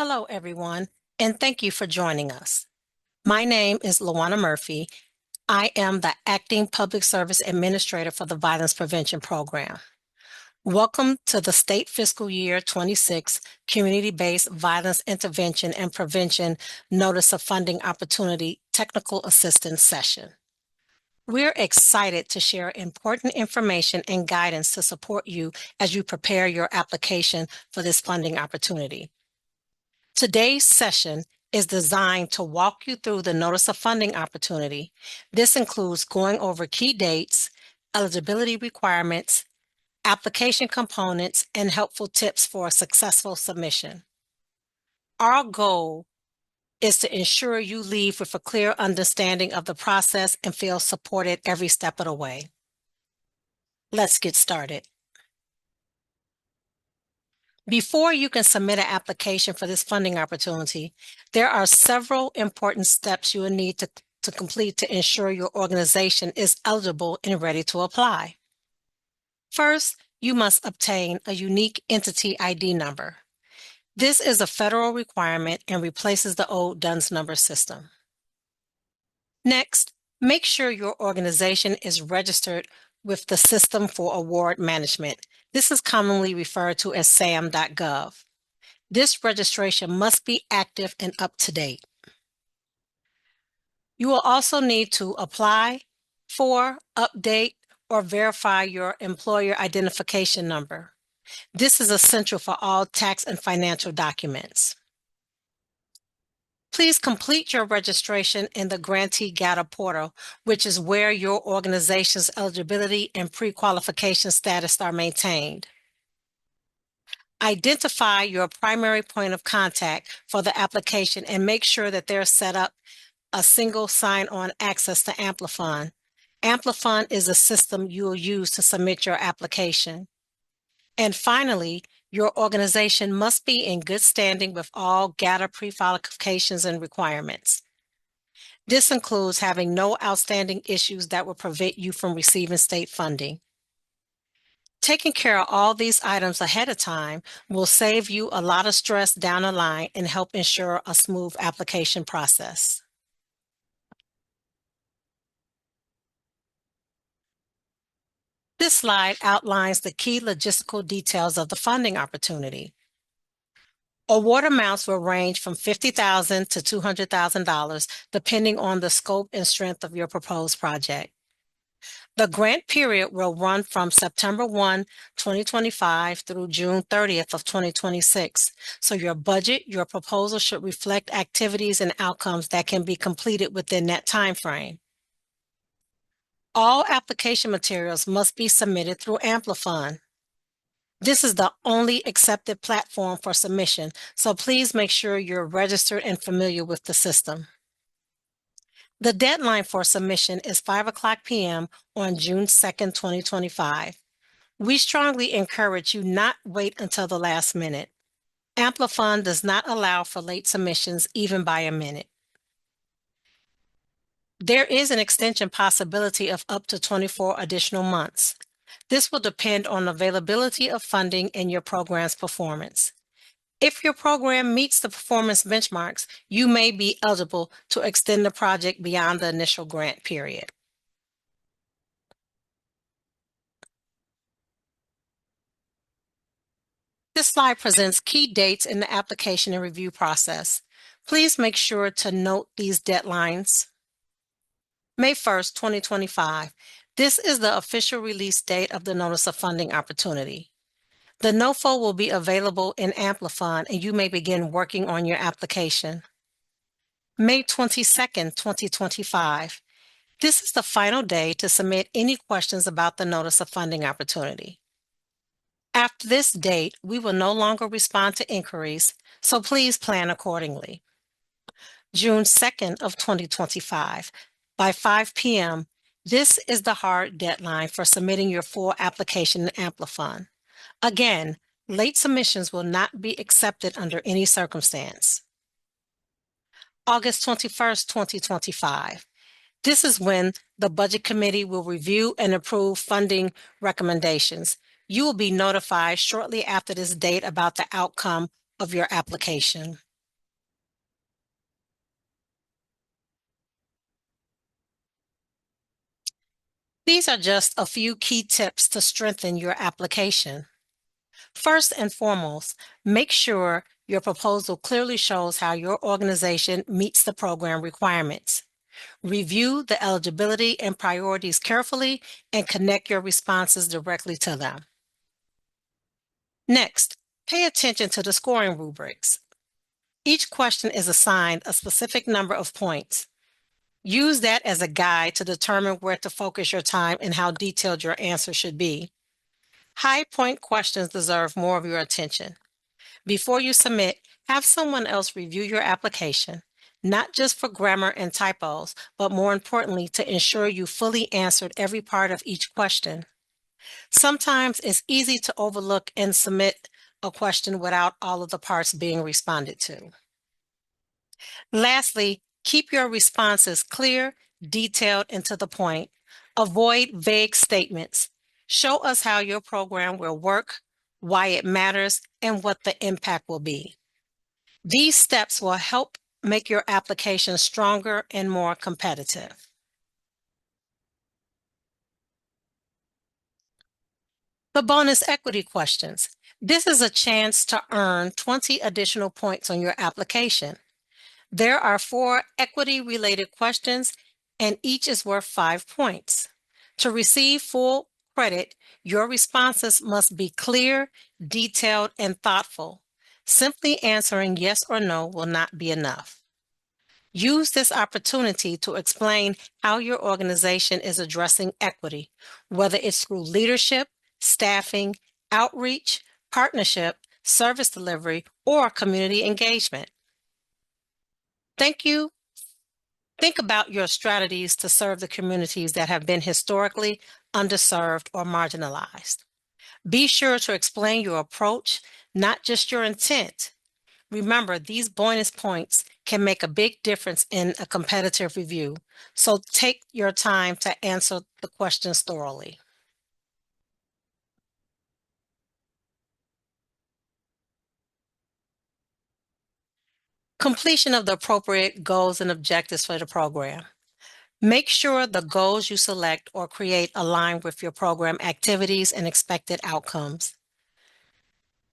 Hello, everyone, and thank you for joining us. My name is Lawana Murphy. I am the Acting Public Service Administrator for the Violence Prevention Program. Welcome to the State Fiscal Year 26 Community-Based Violence Intervention and Prevention Notice of Funding Opportunity Technical Assistance Session. We're excited to share important information and guidance to support you as you prepare your application for this funding opportunity. Today's session is designed to walk you through the Notice of Funding opportunity. This includes going over key dates, eligibility requirements, application components, and helpful tips for a successful submission. Our goal is to ensure you leave with a clear understanding of the process and feel supported every step of the way. Let's get started. Before you can submit an application for this funding opportunity, there are several important steps you will need to complete to ensure your organization is eligible and ready to apply. First, you must obtain a unique entity ID number. This is a federal requirement and replaces the old DUNS number system. Next, make sure your organization is registered with the System for Award Management. This is commonly referred to as SAM.gov. This registration must be active and up to date. You will also need to apply for, update, or verify your employer identification number. This is essential for all tax and financial documents. Please complete your registration in the Grantee Data Portal, which is where your organization's eligibility and pre-qualification status are maintained. Identify your primary point of contact for the application and make sure that they're set up a single sign-on access to Amplifon. Amplifon is a system you will use to submit your application. And finally, your organization must be in good standing with all GATA pre-qualifications and requirements. This includes having no outstanding issues that will prevent you from receiving state funding. Taking care of all these items ahead of time will save you a lot of stress down the line and help ensure a smooth application process. This slide outlines the key logistical details of the funding opportunity. Award amounts will range from $50,000 to $200,000, depending on the scope and strength of your proposed project. The grant period will run from September 1, 2025 through June 30th of 2026. So your budget, your proposal should reflect activities and outcomes that can be completed within that time frame. All application materials must be submitted through Amplifon. This is the only accepted platform for submission, so please make sure you're registered and familiar with the system. The deadline for submission is 5:00 p.m. on June 2nd, 2025. We strongly encourage you not wait until the last minute. Amplifon does not allow for late submissions even by a minute. There is an extension possibility of up to 24 additional months. This will depend on availability of funding and your program's performance. If your program meets the performance benchmarks, you may be eligible to extend the project beyond the initial grant period. This slide presents key dates in the application and review process. Please make sure to note these deadlines. May 1st, 2025. This is the official release date of the Notice of Funding opportunity. The NOFO will be available in Amplifon and you may begin working on your application. May 22nd, 2025. This is the final day to submit any questions about the Notice of Funding opportunity. After this date, we will no longer respond to inquiries, so please plan accordingly. June 2nd of 2025, by 5 p.m., this is the hard deadline for submitting your full application in Amplifon. Again, late submissions will not be accepted under any circumstance. August 21st, 2025. This is when the Budget Committee will review and approve funding recommendations. You will be notified shortly after this date about the outcome of your application. These are just a few key tips to strengthen your application. First and foremost, make sure your proposal clearly shows how your organization meets the program requirements. Review the eligibility and priorities carefully and connect your responses directly to them. Next, pay attention to the scoring rubrics. Each question is assigned a specific number of points. Use that as a guide to determine where to focus your time and how detailed your answer should be. High point questions deserve more of your attention. Before you submit, have someone else review your application, not just for grammar and typos, but more importantly, to ensure you fully answered every part of each question. Sometimes it's easy to overlook and submit a question without all of the parts being responded to. Lastly, keep your responses clear, detailed, and to the point. Avoid vague statements. Show us how your program will work, why it matters, and what the impact will be. These steps will help make your application stronger and more competitive. The bonus equity questions. This is a chance to earn 20 additional points on your application. There are 4 equity-related questions, and each is worth 5 points. To receive full credit, your responses must be clear, detailed, and thoughtful. Simply answering yes or no will not be enough. Use this opportunity to explain how your organization is addressing equity, whether it's through leadership, staffing, outreach, partnership, service delivery, or community engagement. Thank you. Think about your strategies to serve the communities that have been historically underserved or marginalized. Be sure to explain your approach, not just your intent. Remember, these bonus points can make a big difference in a competitive review, so take your time to answer the questions thoroughly. Completion of the appropriate goals and objectives for the program. Make sure the goals you select or create align with your program activities and expected outcomes.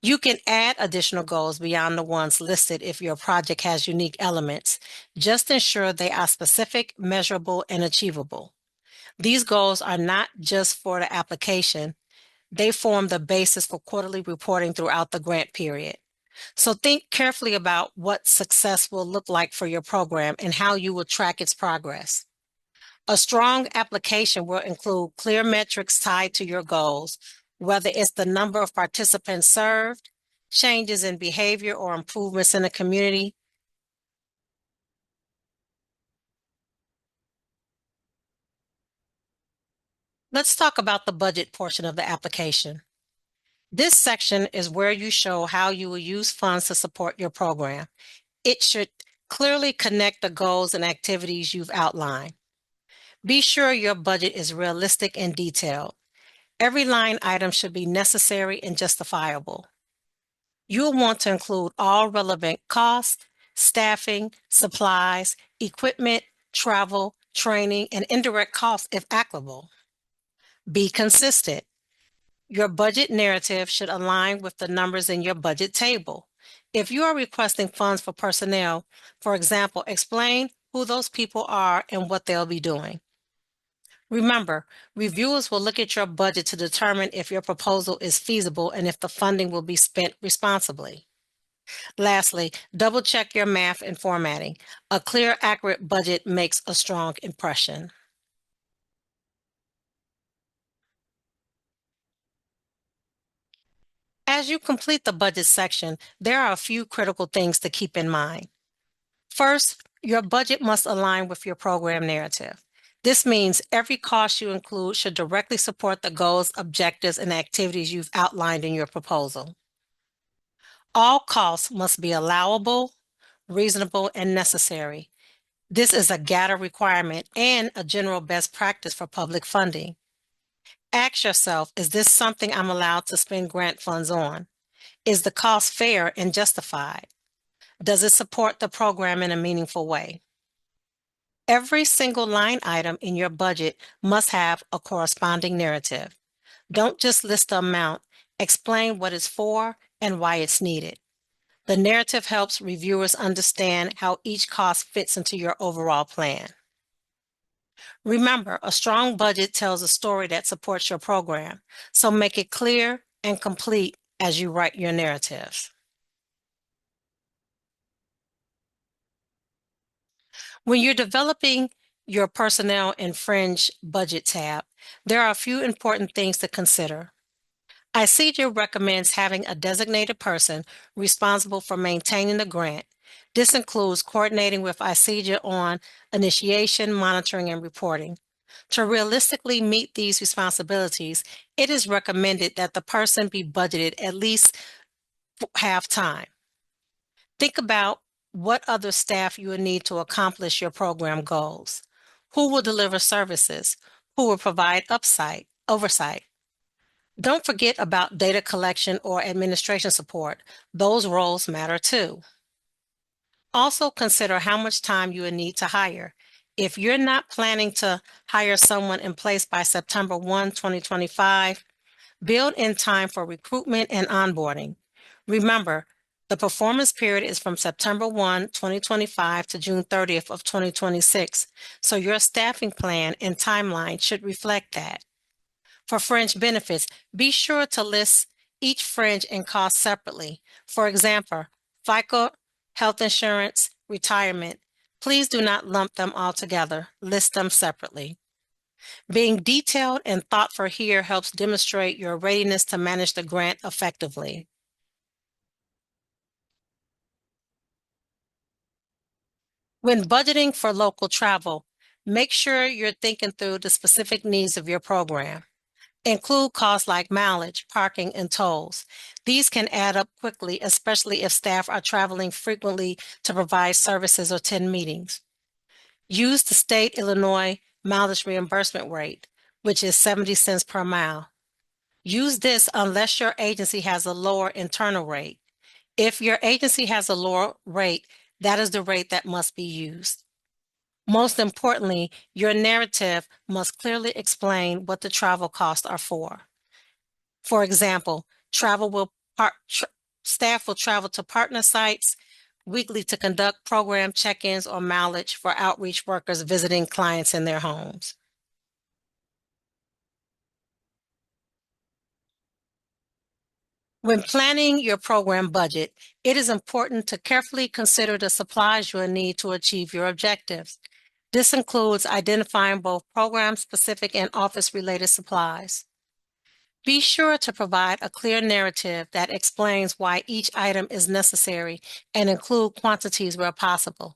You can add additional goals beyond the ones listed if your project has unique elements. Just ensure they are specific, measurable, and achievable. These goals are not just for the application, they form the basis for quarterly reporting throughout the grant period. So think carefully about what success will look like for your program and how you will track its progress. A strong application will include clear metrics tied to your goals, whether it's the number of participants served, changes in behavior, or improvements in the community. Let's talk about the budget portion of the application. This section is where you show how you will use funds to support your program. It should clearly connect the goals and activities you've outlined. Be sure your budget is realistic and detailed. Every line item should be necessary and justifiable. You'll want to include all relevant costs, staffing, supplies, equipment, travel, training, and indirect costs if applicable. Be consistent. Your budget narrative should align with the numbers in your budget table. If you are requesting funds for personnel, for example, explain who those people are and what they'll be doing. Remember, reviewers will look at your budget to determine if your proposal is feasible and if the funding will be spent responsibly. Lastly, double check your math and formatting. A clear, accurate budget makes a strong impression. As you complete the budget section, there are a few critical things to keep in mind. First, your budget must align with your program narrative. This means every cost you include should directly support the goals, objectives, and activities you've outlined in your proposal. All costs must be allowable, reasonable, and necessary. This is a GATA requirement and a general best practice for public funding. Ask yourself, is this something I'm allowed to spend grant funds on? Is the cost fair and justified? Does it support the program in a meaningful way? Every single line item in your budget must have a corresponding narrative. Don't just list the amount, explain what it's for and why it's needed. The narrative helps reviewers understand how each cost fits into your overall plan. Remember, a strong budget tells a story that supports your program, so make it clear and complete as you write your narrative. When you're developing your personnel and fringe budget tab, there are a few important things to consider. ICEGA recommends having a designated person responsible for maintaining the grant. This includes coordinating with ICEGA on initiation, monitoring, and reporting. To realistically meet these responsibilities, it is recommended that the person be budgeted at least half-time. Think about what other staff you will need to accomplish your program goals. Who will deliver services? Who will provide oversight? Don't forget about data collection or administration support. Those roles matter too. Also consider how much time you will need to hire. If you're not planning to hire someone in place by September 1, 2025, build in time for recruitment and onboarding. Remember, the performance period is from September 1, 2025 to June 30th of 2026, so your staffing plan and timeline should reflect that. For fringe benefits, be sure to list each fringe and cost separately. For example, FICA, health insurance, retirement. Please do not lump them all together. List them separately. Being detailed and thoughtful here helps demonstrate your readiness to manage the grant effectively. When budgeting for local travel, make sure you're thinking through the specific needs of your program. Include costs like mileage, parking, and tolls. These can add up quickly, especially if staff are traveling frequently to provide services or attend meetings. Use the state Illinois mileage reimbursement rate, which is 70 cents per mile. Use this unless your agency has a lower internal rate. If your agency has a lower rate, that is the rate that must be used. Most importantly, your narrative must clearly explain what the travel costs are for. For example, staff will travel to partner sites weekly to conduct program check-ins or mileage for outreach workers visiting clients in their homes. When planning your program budget, it is important to carefully consider the supplies you will need to achieve your objectives. This includes identifying both program-specific and office-related supplies. Be sure to provide a clear narrative that explains why each item is necessary and include quantities where possible.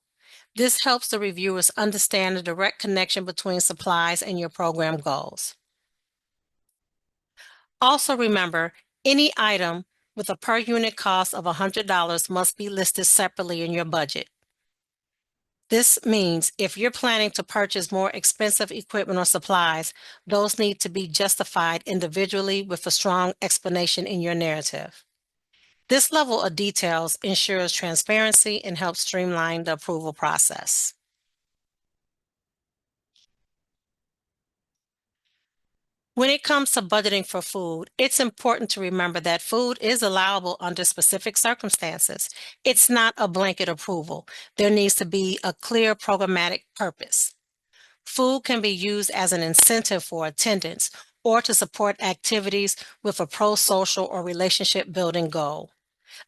This helps the reviewers understand the direct connection between supplies and your program goals. Also remember, any item with a per unit cost of $100 must be listed separately in your budget. This means if you're planning to purchase more expensive equipment or supplies, those need to be justified individually with a strong explanation in your narrative. This level of details ensures transparency and helps streamline the approval process. When it comes to budgeting for food, it's important to remember that food is allowable under specific circumstances. It's not a blanket approval. There needs to be a clear programmatic purpose. Food can be used as an incentive for attendance or to support activities with a pro-social or relationship building goal,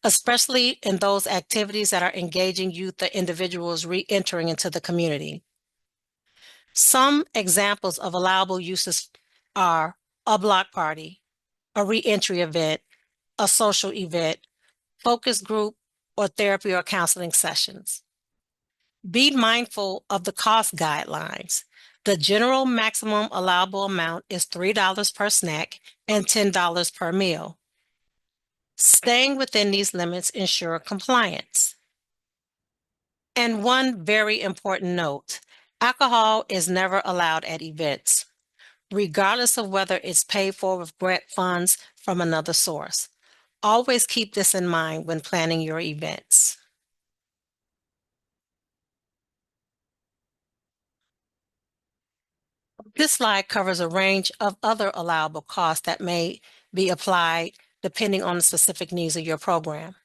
especially in those activities that are engaging youth or individuals re-entering into the community. Some examples of allowable uses are a block party, a re-entry event, a social event, focus group, or therapy or counseling sessions. Be mindful of the cost guidelines. The general maximum allowable amount is $3 per snack and $10 per meal. Staying within these limits ensure compliance. And one very important note, alcohol is never allowed at events, regardless of whether it's paid for with grant funds from another source. Always keep this in mind when planning your events. This slide covers a range of other allowable costs that may be applied depending on the specific needs of your program.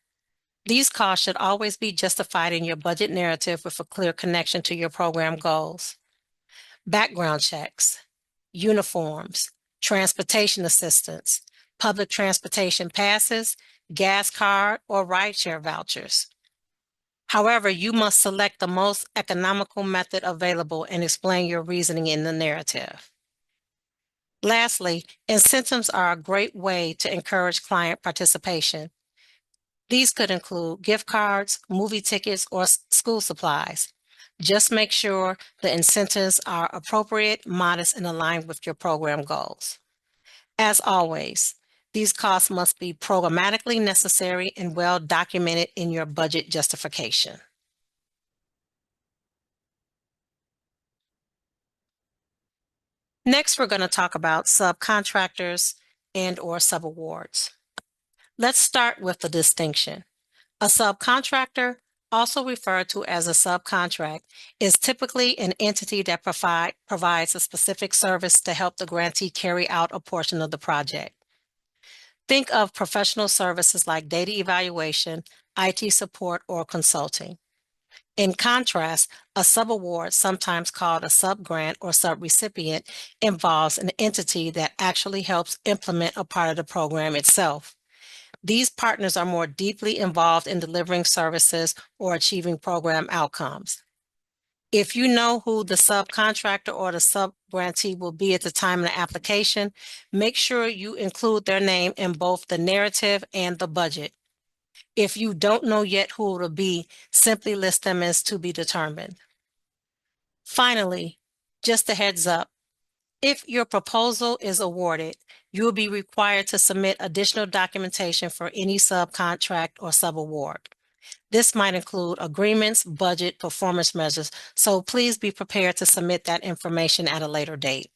These costs should always be justified in your budget narrative with a clear connection to your program goals. Background checks, uniforms, transportation assistance, public transportation passes, gas card, or rideshare vouchers. However, you must select the most economical method available and explain your reasoning in the narrative. Lastly, incentives are a great way to encourage client participation. These could include gift cards, movie tickets, or school supplies. Just make sure the incentives are appropriate, modest, and aligned with your program goals. As always, these costs must be programmatically necessary and well documented in your budget justification. Next, we're going to talk about subcontractors and/or subawards. Let's start with the distinction. A subcontractor, also referred to as a subcontract, is typically an entity that provides a specific service to help the grantee carry out a portion of the project. Think of professional services like data evaluation, IT support, or consulting. In contrast, a subaward, sometimes called a subgrant or subrecipient, involves an entity that actually helps implement a part of the program itself. These partners are more deeply involved in delivering services or achieving program outcomes. If you know who the subcontractor or the subgrantee will be at the time of the application, make sure you include their name in both the narrative and the budget. If you don't know yet who it will be, simply list them as to be determined. Finally, just a heads up, if your proposal is awarded, you will be required to submit additional documentation for any subcontract or subaward. This might include agreements, budget, performance measures, so please be prepared to submit that information at a later date.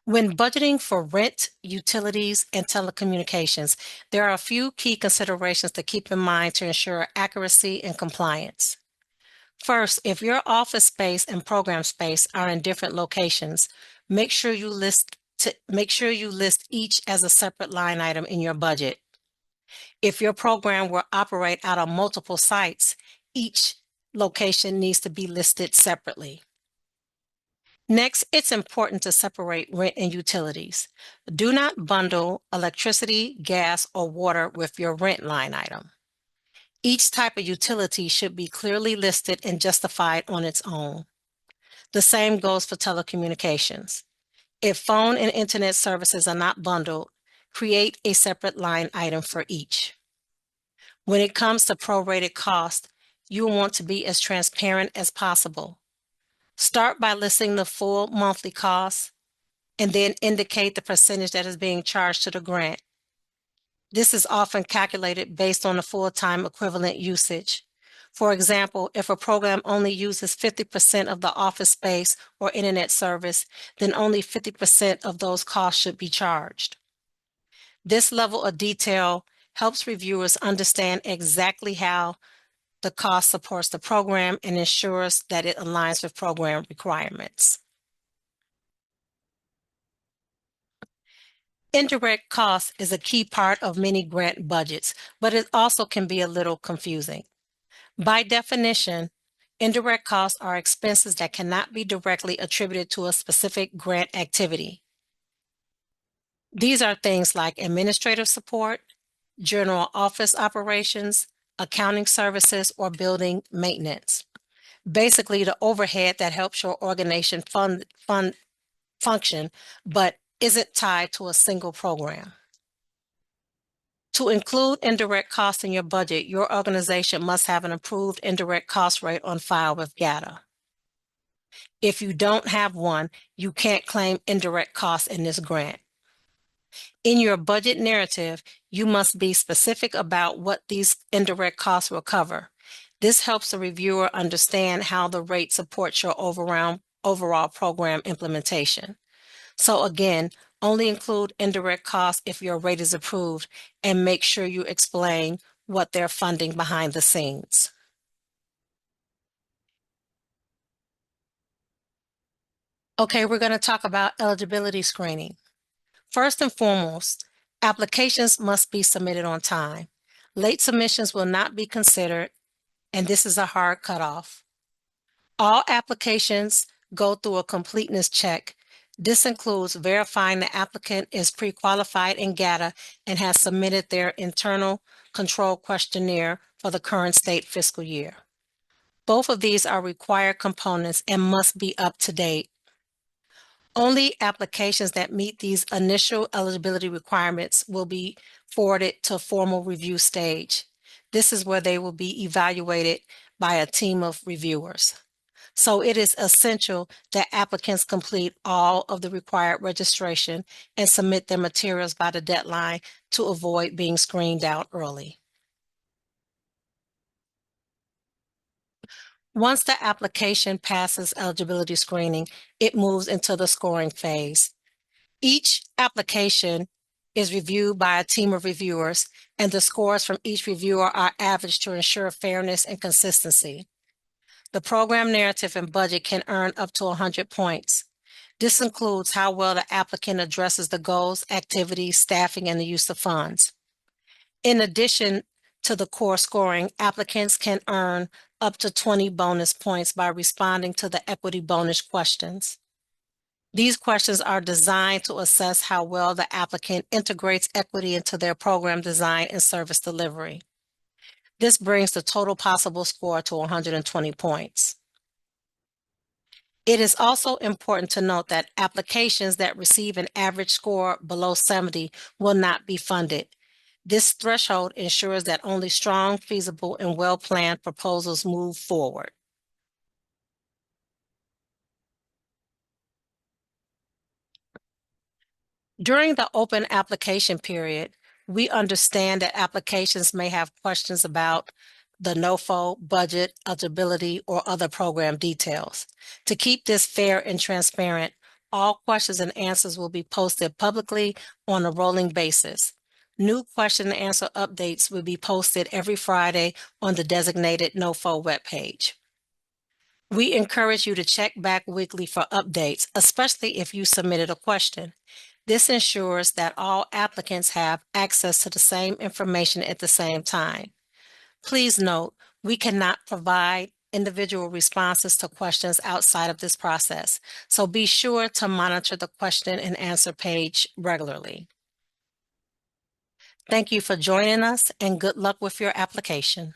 When budgeting for rent, utilities, and telecommunications, there are a few key considerations to keep in mind to ensure accuracy and compliance. First, if your office space and program space are in different locations, make sure you list each as a separate line item in your budget. If your program will operate out of multiple sites, each location needs to be listed separately. Next, it's important to separate rent and utilities. Do not bundle electricity, gas, or water with your rent line item. Each type of utility should be clearly listed and justified on its own. The same goes for telecommunications. If phone and internet services are not bundled, create a separate line item for each. When it comes to prorated cost, you will want to be as transparent as possible. Start by listing the full monthly costs and then indicate the percentage that is being charged to the grant. This is often calculated based on the full-time equivalent usage. For example, if a program only uses 50% of the office space or internet service, then only 50% of those costs should be charged. This level of detail helps reviewers understand exactly how the cost supports the program and ensures that it aligns with program requirements. Indirect cost is a key part of many grant budgets, but it also can be a little confusing. By definition, indirect costs are expenses that cannot be directly attributed to a specific grant activity. These are things like administrative support, general office operations, accounting services, or building maintenance. Basically, the overhead that helps your organization function, but isn't tied to a single program. To include indirect costs in your budget, your organization must have an approved indirect cost rate on file with GATA. If you don't have one, you can't claim indirect costs in this grant. In your budget narrative, you must be specific about what these indirect costs will cover. This helps the reviewer understand how the rate supports your overall program implementation. So again, only include indirect costs if your rate is approved, and make sure you explain what they're funding behind the scenes. Okay, we're going to talk about eligibility screening. First and foremost, applications must be submitted on time. Late submissions will not be considered, and this is a hard cutoff. All applications go through a completeness check. This includes verifying the applicant is pre-qualified in GATA and has submitted their internal control questionnaire for the current state fiscal year. Both of these are required components and must be up to date. Only applications that meet these initial eligibility requirements will be forwarded to a formal review stage. This is where they will be evaluated by a team of reviewers. So it is essential that applicants complete all of the required registration and submit their materials by the deadline to avoid being screened out early. Once the application passes eligibility screening, it moves into the scoring phase. Each application is reviewed by a team of reviewers, and the scores from each reviewer are averaged to ensure fairness and consistency. The program narrative and budget can earn up to 100 points. This includes how well the applicant addresses the goals, activities, staffing, and the use of funds. In addition to the core scoring, applicants can earn up to 20 bonus points by responding to the equity bonus questions. These questions are designed to assess how well the applicant integrates equity into their program design and service delivery. This brings the total possible score to 120 points. It is also important to note that applications that receive an average score below 70 will not be funded. This threshold ensures that only strong, feasible, and well-planned proposals move forward. During the open application period, we understand that applications may have questions about the NOFO, budget, eligibility, or other program details. To keep this fair and transparent, all questions and answers will be posted publicly on a rolling basis. New question and answer updates will be posted every Friday on the designated NOFO webpage. We encourage you to check back weekly for updates, especially if you submitted a question. This ensures that all applicants have access to the same information at the same time. Please note, we cannot provide individual responses to questions outside of this process, so be sure to monitor the question and answer page regularly. Thank you for joining us, and good luck with your application.